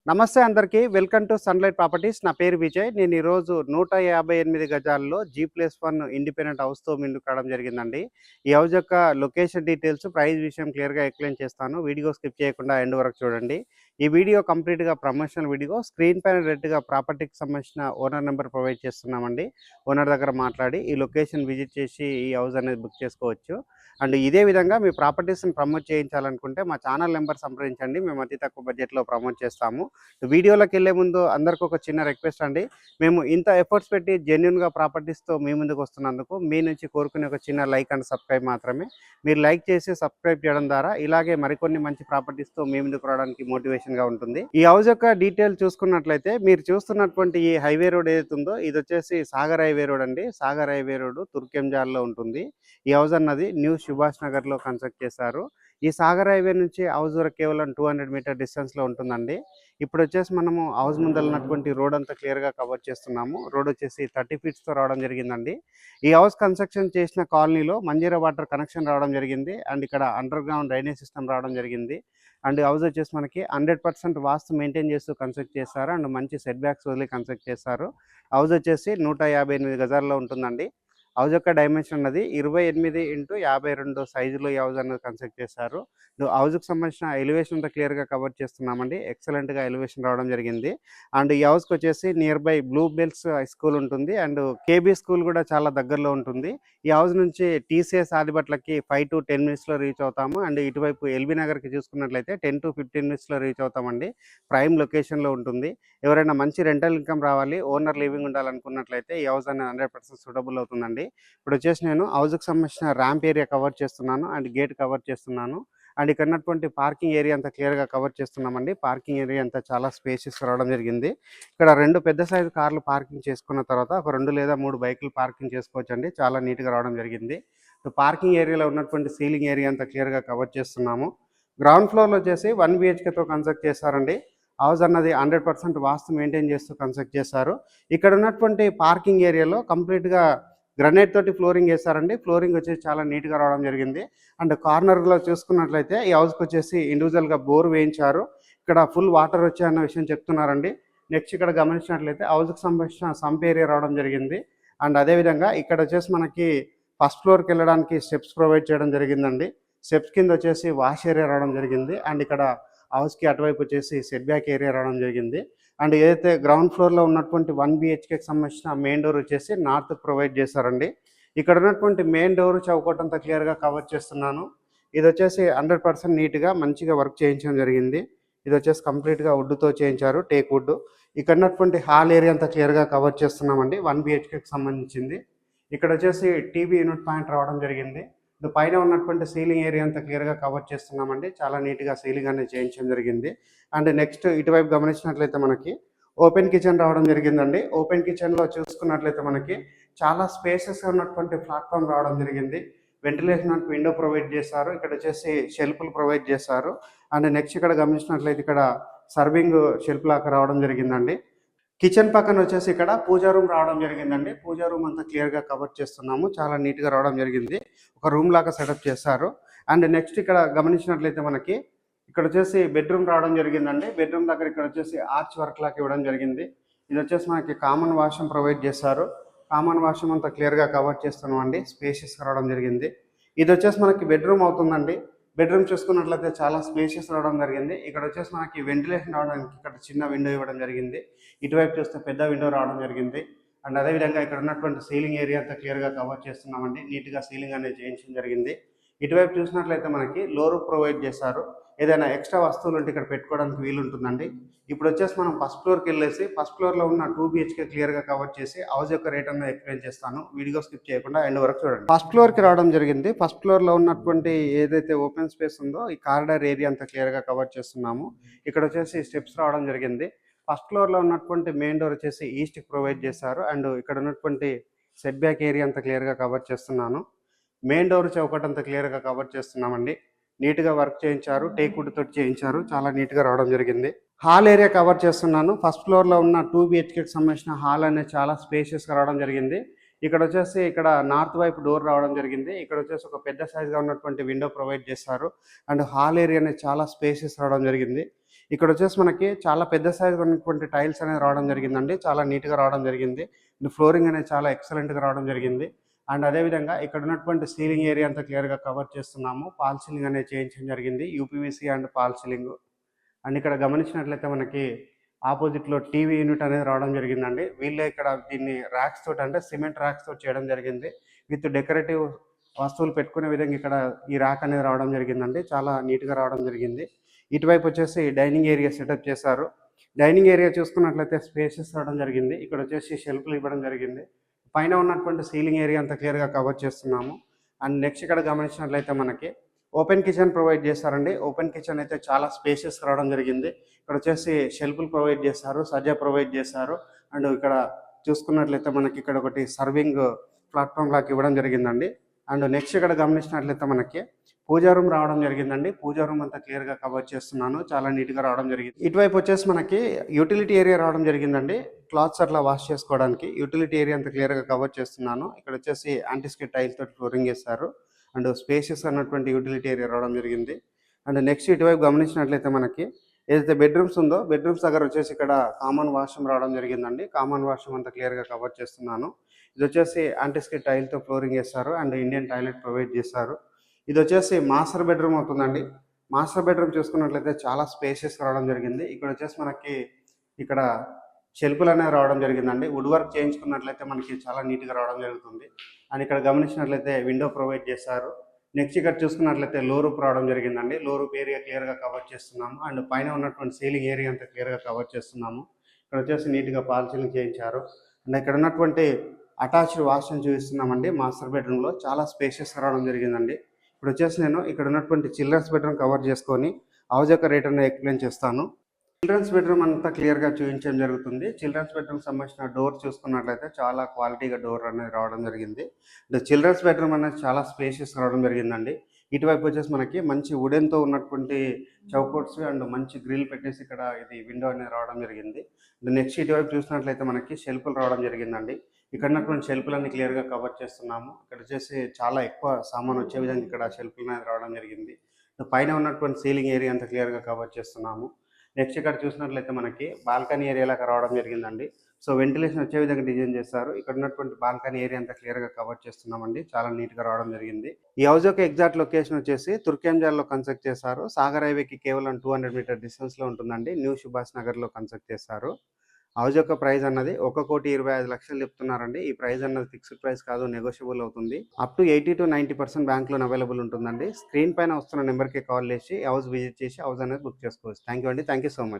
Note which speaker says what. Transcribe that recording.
Speaker 1: నమస్తే అందరికీ. Welcome to sunlight properties. నా పేరు విజయ్. నేను ఈరోజు 158 గజాల్లో G+1 ఇండిపెండెంట్ హౌస్‌తో ముందుకు రావడం జరిగిందండి. ఈ హౌస్ యొక్క లొకేషన్ డీటెయిల్స్, ప్రైస్ విషయం క్లియర్‌గా ఎక్స్‌ప్లెయిన్ చేస్తాను. వీడియో స్కిప్ చేయకుండా ఎండ్ వరకు చూడండి. ఈ వీడియో కంప్లీట్‌గా ప్రమోషనల్ వీడియో. స్క్రీన్ పైన రెడ్‌గా ప్రాపర్టీకి సంబంధించిన ఓనర్ నెంబర్ ప్రొవైడ్ చేస్తున్నామండి. ఓనర్ దగ్గర మాట్లాడి ఈ లొకేషన్ విజిట్ చేసి ఈ హౌస్ అనేది బుక్ చేసుకోవచ్చు. అండ్ ఇదే విధంగా మీ ప్రాపర్టీస్‌ని ప్రమోట్ చేయించాలనుకుంటే మా ఛానల్ నెంబర్ సంప్రదించండి. మేము అతి తక్కువ బడ్జెట్‌లో ప్రమోట్ చేస్తాము. వీడియోలోకి వెళ్ళే ముందు అందరికీ ఒక చిన్న రిక్వెస్ట్ అండి. మేము ఇంత ఎఫర్ట్స్ పెట్టి జెన్యూన్గా ప్రాపర్టీస్తో మీ ముందుకు వస్తున్నందుకు మీ నుంచి కోరుకునే ఒక చిన్న లైక్ అండ్ సబ్స్క్రైబ్ మాత్రమే. మీరు లైక్ చేసి సబ్స్క్రైబ్ చేయడం ద్వారా ఇలాగే మరికొన్ని మంచి ప్రాపర్టీస్తో మీ ముందుకు రావడానికి మోటివేషన్గా ఉంటుంది. ఈ హౌస్ యొక్క డీటెయిల్ చూసుకున్నట్లయితే మీరు చూస్తున్నటువంటి ఈ హైవే రోడ్ ఏదైతే ఉందో ఇది వచ్చేసి సాగర్ హైవే రోడ్ అండి. సాగర్ హైవే రోడ్ తుర్కెంజాల్లో ఉంటుంది. ఈ హౌస్ అన్నది న్యూ సుభాష్ నగర్లో కన్స్ట్రక్ట్ చేశారు. ఈ సాగర్ హైవే నుంచి హౌస్ వరకు కేవలం 200 మీటర్ డిస్టెన్స్లో ఉంటుందండి. ఇప్పుడు వచ్చేసి మనము హౌస్ ముందర ఉన్నటువంటి రోడ్ అంతా క్లియర్గా కవర్ చేస్తున్నాము. రోడ్ వచ్చేసి 30 ఫీట్స్తో రావడం జరిగిందండి. ఈ హౌస్ కన్స్ట్రక్షన్ చేసిన కాలనీలో మంజీరా వాటర్ కనెక్షన్ రావడం జరిగింది. అండ్ ఇక్కడ అండర్ గ్రౌండ్ డ్రైనేజ్ సిస్టమ్ రావడం జరిగింది. అండ్ హౌస్ వచ్చేసి మనకి 100% వాస్తు మెయింటైన్ చేస్తూ కన్స్ట్రక్ట్ చేస్తారు. అండ్ మంచి సెట్ బ్యాక్స్ వదిలి కన్స్ట్రక్ట్ చేస్తారు. హౌస్ వచ్చేసి 158 గజాల్లో ఉంటుందండి. హౌస్ యొక్క డైమెన్షన్ అన్నది 28x52 సైజులో ఈ హౌస్ అనేది కన్స్ట్రక్ట్ చేశారు. హౌస్కి సంబంధించిన ఎలివేషన్ అంతా క్లియర్గా కవర్ చేస్తున్నామండి. ఎక్సలెంట్గా ఎలివేషన్ రావడం జరిగింది. అండ్ ఈ హౌస్కి వచ్చేసి near by Blue Bells High School ఉంటుంది. అండ్ కేబీ స్కూల్ కూడా చాలా దగ్గరలో ఉంటుంది. ఈ హౌస్ నుంచి టీసీఎస్ ఆదిబట్లకి 5 to 10 మినిట్స్లో రీచ్ అవుతాము. అండ్ ఇటువైపు ఎల్బీ నగర్కి చూసుకున్నట్లయితే 10 to 15 మినిట్స్లో రీచ్ అవుతామండి. ప్రైమ్ లొకేషన్లో ఉంటుంది. ఎవరైనా మంచి రెంటల్ ఇన్కమ్ రావాలి, ఓనర్ లివింగ్ ఉండాలనుకున్నట్లయితే ఈ హౌస్ అనేది 100% సూటబుల్ అవుతుందండి. ఇప్పుడు వచ్చేసి నేను హౌస్కి సంబంధించిన ర్యాంప్ ఏరియా కవర్ చేస్తున్నాను అండ్ గేట్ కవర్ చేస్తున్నాను. అండ్ ఇక్కడ ఉన్నటువంటి పార్కింగ్ ఏరియా అంతా క్లియర్గా కవర్ చేస్తున్నామండి. పార్కింగ్ ఏరియా అంతా చాలా స్పేషియస్ రావడం జరిగింది. ఇక్కడ 2 పెద్ద సైజు కార్లు పార్కింగ్ చేసుకున్న తర్వాత ఒక 2 లేదా 3 బైకులు పార్కింగ్ చేసుకోవచ్చు అండి. చాలా నీట్గా రావడం జరిగింది. పార్కింగ్ ఏరియాలో ఉన్నటువంటి సీలింగ్ ఏరియా అంతా క్లియర్గా కవర్ చేస్తున్నాము. గ్రౌండ్ ఫ్లోర్లో వచ్చేసి 1 BHKతో కన్స్ట్రక్ట్ చేశారండి. హౌస్ అన్నది 100% వాస్తు మెయింటైన్ చేస్తూ కన్స్ట్రక్ట్ చేశారు. ఇక్కడ ఉన్నటువంటి పార్కింగ్ ఏరియాలో కంప్లీట్గా గ్రనైట్ తోటి ఫ్లోరింగ్ వేస్తారండి. ఫ్లోరింగ్ వచ్చేసి చాలా నీట్గా రావడం జరిగింది. అండ్ కార్నర్లో చూసుకున్నట్లయితే ఈ హౌస్కి వచ్చేసి ఇండివిజువల్గా బోర్ వేయించారు. ఇక్కడ ఫుల్ వాటర్ వచ్చాయన్న విషయం చెప్తున్నారండి. నెక్స్ట్ ఇక్కడ గమనించినట్లయితే హౌస్కి సంబంధించిన సంప్ ఏరియా రావడం జరిగింది. అండ్ అదేవిధంగా ఇక్కడ వచ్చేసి మనకి ఫస్ట్ ఫ్లోర్కి వెళ్ళడానికి స్టెప్స్ ప్రొవైడ్ చేయడం జరిగిందండి. స్టెప్స్ కింద వచ్చేసి వాష్ ఏరియా రావడం జరిగింది. అండ్ ఇక్కడ హౌస్కి అటువైపు వచ్చేసి సెట్ బ్యాక్ ఏరియా రావడం జరిగింది. అండ్ ఏదైతే గ్రౌండ్ ఫ్లోర్లో ఉన్నటువంటి 1 BHKకి సంబంధించిన మెయిన్ డోర్ వచ్చేసి నార్త్ ప్రొవైడ్ చేశారండి. ఇక్కడ ఉన్నటువంటి మెయిన్ డోర్ చౌకట్ అంతా క్లియర్గా కవర్ చేస్తున్నాను. ఇది వచ్చేసి 100% నీట్గా మంచిగా వర్క్ చేయించడం జరిగింది. ఇది వచ్చేసి కంప్లీట్గా వుడ్తో చేయించారు, టేక్ వుడ్. ఇక్కడ ఉన్నటువంటి హాల్ ఏరియా అంతా క్లియర్గా కవర్ చేస్తున్నామండి. 1 BHKకి సంబంధించింది. ఇక్కడ వచ్చేసి టీవీ యూనిట్ పాయింట్ రావడం జరిగింది. పైన ఉన్నటువంటి సీలింగ్ ఏరియా అంతా క్లియర్గా కవర్ చేస్తున్నామండి. చాలా నీట్గా సీలింగ్ అనేది చేయించడం జరిగింది. అండ్ నెక్స్ట్ ఇటువైపు గమనించినట్లయితే మనకి ఓపెన్ కిచెన్ రావడం జరిగిందండి. ఓపెన్ కిచెన్లో చూసుకున్నట్లయితే మనకి చాలా స్పేసెస్ ఉన్నటువంటి ప్లాట్ఫామ్ రావడం జరిగింది. వెంటిలేషన్ విండో ప్రొవైడ్ చేశారు. ఇక్కడ వచ్చేసి షెల్ఫ్లు ప్రొవైడ్ చేశారు. అండ్ నెక్స్ట్ ఇక్కడ గమనించినట్లయితే ఇక్కడ సర్వింగ్ షెల్ఫ్ లాగా రావడం జరిగిందండి. కిచెన్ పక్కన వచ్చేసి ఇక్కడ పూజా రూమ్ రావడం జరిగిందండి. పూజా రూమ్ అంతా క్లియర్గా కవర్ చేస్తున్నాము. చాలా నీట్గా రావడం జరిగింది. ఒక రూమ్ లాగా సెటప్ చేశారు. అండ్ నెక్స్ట్ ఇక్కడ గమనించినట్లయితే మనకి ఇక్కడ వచ్చేసి బెడ్రూమ్ రావడం జరిగిందండి. బెడ్రూమ్ దగ్గర ఇక్కడ వచ్చేసి ఆర్చ్ వర్క్ లాగా ఇవ్వడం జరిగింది. ఇది వచ్చేసి మనకి కామన్ వాష్రూమ్ ప్రొవైడ్ చేశారు. కామన్ వాష్రూమ్ అంతా క్లియర్గా కవర్ చేస్తున్నాం అండి. స్పేషియస్గా రావడం జరిగింది. ఇది వచ్చేసి మనకి బెడ్రూమ్ అవుతుందండి. బెడ్రూమ్ చూసుకున్నట్లయితే చాలా స్పేషియస్ రావడం జరిగింది. ఇక్కడ వచ్చేసి మనకి వెంటిలేషన్ రావడానికి ఇక్కడ చిన్న విండో ఇవ్వడం జరిగింది. ఇటువైపు చూస్తే పెద్ద విండో రావడం జరిగింది. అండ్ అదేవిధంగా ఇక్కడ ఉన్నటువంటి సీలింగ్ ఏరియా అంతా క్లియర్గా కవర్ చేస్తున్నామండి. నీట్గా సీలింగ్ అనేది చేయించడం జరిగింది. ఇటువైపు చూసినట్లయితే మనకి లో రూఫ్ ప్రొవైడ్ చేశారు. ఏదైనా ఎక్స్ట్రా వస్తువులు ఉంటే ఇక్కడ పెట్టుకోవడానికి వీలు ఉంటుందండి. ఇప్పుడు వచ్చేసి మనం ఫస్ట్ ఫ్లోర్కి వెళ్ళేసి ఫస్ట్ ఫ్లోర్లో ఉన్న 2 BHK క్లియర్గా కవర్ చేసి హౌస్ యొక్క రేట్ అనేది ఎక్స్ప్లెయిన్ చేస్తాను. వీడియో స్కిప్ చేయకుండా ఎండ్ వరకు చూడండి. ఫస్ట్ ఫ్లోర్కి రావడం జరిగింది. ఫస్ట్ ఫ్లోర్లో ఉన్నటువంటి ఏదైతే ఓపెన్ స్పేస్ ఉందో ఈ కారిడార్ ఏరియా అంతా క్లియర్గా కవర్ చేస్తున్నాము. ఇక్కడ వచ్చేసి స్టెప్స్ రావడం జరిగింది. ఫస్ట్ ఫ్లోర్లో ఉన్నటువంటి మెయిన్ డోర్ వచ్చేసి ఈస్ట్కి ప్రొవైడ్ చేశారు. అండ్ ఇక్కడ ఉన్నటువంటి సెట్ బ్యాక్ ఏరియా అంతా క్లియర్గా కవర్ చేస్తున్నాను. మెయిన్ డోర్ చౌకట్ అంతా క్లియర్గా కవర్ చేస్తున్నామండి. నీట్గా వర్క్ చేయించారు. టేక్ వుడ్ తోటి చేయించారు. చాలా నీట్గా రావడం జరిగింది. హాల్ ఏరియా కవర్ చేస్తున్నాను. ఫస్ట్ ఫ్లోర్లో ఉన్న 2 BHKకి సంబంధించిన హాల్ అనేది చాలా స్పేషియస్గా రావడం జరిగింది. ఇక్కడ వచ్చేసి ఇక్కడ నార్త్ వైపు డోర్ రావడం జరిగింది. ఇక్కడ వచ్చేసి ఒక పెద్ద సైజ్గా ఉన్నటువంటి విండో ప్రొవైడ్ చేస్తారు. అండ్ హాల్ ఏరియా అనేది చాలా స్పేషియస్ రావడం జరిగింది. ఇక్కడ వచ్చేసి మనకి చాలా పెద్ద సైజ్ ఉన్నటువంటి టైల్స్ అనేది రావడం జరిగిందండి. చాలా నీట్‌గా రావడం జరిగింది. ఫ్లోరింగ్ అనేది చాలా ఎక్సలెంట్‌గా రావడం జరిగింది. అండ్ అదేవిధంగా ఇక్కడ ఉన్నటువంటి సీలింగ్ ఏరియా అంతా క్లియర్‌గా కవర్ చేస్తున్నాము. ఫాల్ సీలింగ్ అనేది చేయించడం జరిగింది. UPVC and fall ceiling. And ఇక్కడ గమనించినట్లయితే మనకి ఆపోజిట్‌లో టీవీ యూనిట్ అనేది రావడం జరిగిందండి. వీళ్ళే ఇక్కడ దీన్ని ర్యాక్స్ తోటి అంటే సిమెంట్ ర్యాక్స్ తోటి చేయడం జరిగింది. విత్ డెకరేటివ్ వస్తువులు పెట్టుకునే విధంగా ఇక్కడ ఈ ర్యాక్ అనేది రావడం జరిగిందండి. చాలా నీట్‌గా రావడం జరిగింది. ఇటువైపు వచ్చేసి డైనింగ్ ఏరియా సెటప్ చేశారు. డైనింగ్ ఏరియా చూసుకున్నట్లయితే స్పేసెస్ రావడం జరిగింది. ఇక్కడ వచ్చేసి షెల్ఫ్‌లు ఇవ్వడం జరిగింది. పైన ఉన్నటువంటి సీలింగ్ ఏరియా అంతా క్లియర్‌గా కవర్ చేస్తున్నాము. అండ్ నెక్స్ట్ ఇక్కడ గమనించినట్లయితే మనకి ఓపెన్ కిచెన్ ప్రొవైడ్ చేస్తారండి. ఓపెన్ కిచెన్ అయితే చాలా స్పేషియస్ రావడం జరిగింది. ఇక్కడ వచ్చేసి షెల్ఫ్‌లు ప్రొవైడ్ చేశారు. సజ్జా ప్రొవైడ్ చేశారు. అండ్ ఇక్కడ చూసుకున్నట్లయితే మనకి ఇక్కడ ఒకటి సర్వింగ్ ప్లాట్‌ఫామ్ లాగా ఇవ్వడం జరిగిందండి. అండ్ నెక్స్ట్ ఇక్కడ గమనించినట్లయితే మనకి పూజా రూమ్ రావడం జరిగిందండి. పూజా రూమ్ అంతా క్లియర్‌గా కవర్ చేస్తున్నాను. చాలా నీట్‌గా రావడం జరిగింది. ఇటువైపు వచ్చేసి మనకి యూటిలిటీ ఏరియా రావడం జరిగిందండి. క్లాత్స్ అట్లా వాష్ చేసుకోవడానికి యూటిలిటీ ఏరియా అంతా క్లియర్‌గా కవర్ చేస్తున్నాను. ఇక్కడ వచ్చేసి యాంటిస్కిడ్ టైల్ తోటి ఫ్లోరింగ్ వేశారు. అండ్ స్పేషియస్ అన్నటువంటి యూటిలిటీ ఏరియా రావడం జరిగింది. అండ్ నెక్స్ట్ ఇటువైపు గమనించినట్లయితే మనకి ఏదైతే బెడ్రూమ్స్ ఉందో బెడ్రూమ్స్ దగ్గర వచ్చేసి ఇక్కడ కామన్ వాష్రూమ్ రావడం జరిగిందండి. కామన్ వాష్రూమ్ అంతా క్లియర్‌గా కవర్ చేస్తున్నాను. ఇది వచ్చేసి యాంటిస్కిడ్ టైల్‌తో ఫ్లోరింగ్ వేశారు. అండ్ ఇండియన్ టాయిలెట్ ప్రొవైడ్ చేశారు. ఇది వచ్చేసి మాస్టర్ బెడ్రూమ్ అవుతుందండి. మాస్టర్ బెడ్రూమ్ చూసుకున్నట్లయితే చాలా స్పేషియస్‌గా రావడం జరిగింది. ఇక్కడ వచ్చేసి మనకి ఇక్కడ షెల్ఫ్‌లు అనేవి రావడం జరిగిందండి. వుడ్ వర్క్ చేయించుకున్నట్లయితే మనకి చాలా నీట్‌గా రావడం జరుగుతుంది. అండ్ ఇక్కడ గమనించినట్లయితే విండో ప్రొవైడ్ చేశారు. నెక్స్ట్ ఇక్కడ చూసుకున్నట్లయితే లో రూఫ్ రావడం జరిగిందండి. లో రూఫ్ ఏరియా క్లియర్‌గా కవర్ చేస్తున్నాము. అండ్ పైన ఉన్నటువంటి సీలింగ్ ఏరియా అంతా క్లియర్‌గా కవర్ చేస్తున్నాము. ఇక్కడ వచ్చేసి నీట్‌గా ఫాల్ సీలింగ్ చేయించారు. అండ్ ఇక్కడ ఉన్నటువంటి అటాచ్డ్ వాష్‌రూమ్ చూపిస్తున్నామండి మాస్టర్ బెడ్రూమ్‌లో. చాలా స్పేషియస్‌గా రావడం జరిగిందండి. ఇప్పుడు వచ్చేసి నేను ఇక్కడ ఉన్నటువంటి చిల్డ్రన్స్ బెడ్రూమ్ కవర్ చేసుకొని హౌస్ యొక్క రేట్ అనేది ఎక్స్ప్లెయిన్ చేస్తాను. చిల్డ్రన్స్ బెడ్రూమ్ అంతా క్లియర్‌గా చూపించడం జరుగుతుంది. చిల్డ్రన్స్ బెడ్రూమ్ సంబంధించిన డోర్ చూసుకున్నట్లయితే చాలా క్వాలిటీగా డోర్ అనేది రావడం జరిగింది. చిల్డ్రన్స్ బెడ్రూమ్ అనేది చాలా స్పేషియస్ రావడం జరిగిందండి. ఇటువైపు వచ్చేసి మనకి మంచి వుడెన్‌తో ఉన్నటువంటి చౌకోట్స్ అండ్ మంచి గ్రిల్ పెట్టేసి ఇక్కడ ఇది విండో అనేది రావడం జరిగింది. నెక్స్ట్ ఇటువైపు చూసినట్లయితే మనకి షెల్ఫ్‌లు రావడం జరిగిందండి. ఇక్కడ ఉన్నటువంటి షెల్ఫ్‌లన్నీ క్లియర్‌గా కవర్ చేస్తున్నాము. ఇక్కడ వచ్చేసి చాలా ఎక్కువ సామాను వచ్చే విధంగా ఇక్కడ షెల్ఫ్‌లు అనేది రావడం జరిగింది. పైన ఉన్నటువంటి సీలింగ్ ఏరియా అంతా క్లియర్‌గా కవర్ చేస్తున్నాము. నెక్స్ట్ ఇక్కడ చూసినట్లయితే మనకి బాల్కనీ ఏరియా లాగా రావడం జరిగిందండి. సో వెంటిలేషన్ వచ్చే విధంగా డిజైన్ చేస్తారు. ఇక్కడ ఉన్నటువంటి బాల్కనీ ఏరియా అంతా క్లియర్‌గా కవర్ చేస్తున్నామండి. చాలా నీట్‌గా రావడం జరిగింది. ఈ హౌస్ యొక్క ఎగ్జాక్ట్ లొకేషన్ వచ్చేసి తుర్కెంజాల్లో కన్స్ట్రక్ట్ చేశారు. సాగర్ హైవేకి కేవలం 200 మీటర్ డిస్టెన్స్‌లో ఉంటుందండి. న్యూ సుభాష్ నగర్‌లో కన్స్ట్రక్ట్ చేశారు. హౌస్ యొక్క ప్రైస్ అన్నది 1,25,00,000 చెప్తున్నారండి. ఈ ప్రైస్ అన్నది ఫిక్స్డ్ ప్రైస్ కాదు, నెగోషియబుల్ అవుతుంది. Up to 80-90% bank loan available ఉంటుందండి. స్క్రీన్ పైన వస్తున్న నెంబర్కి కాల్ చేసి హౌస్ విజిట్ చేసి హౌస్ అనేది బుక్ చేసుకోవచ్చు. థ్యాంక్ యూ అండి. Thank you so much.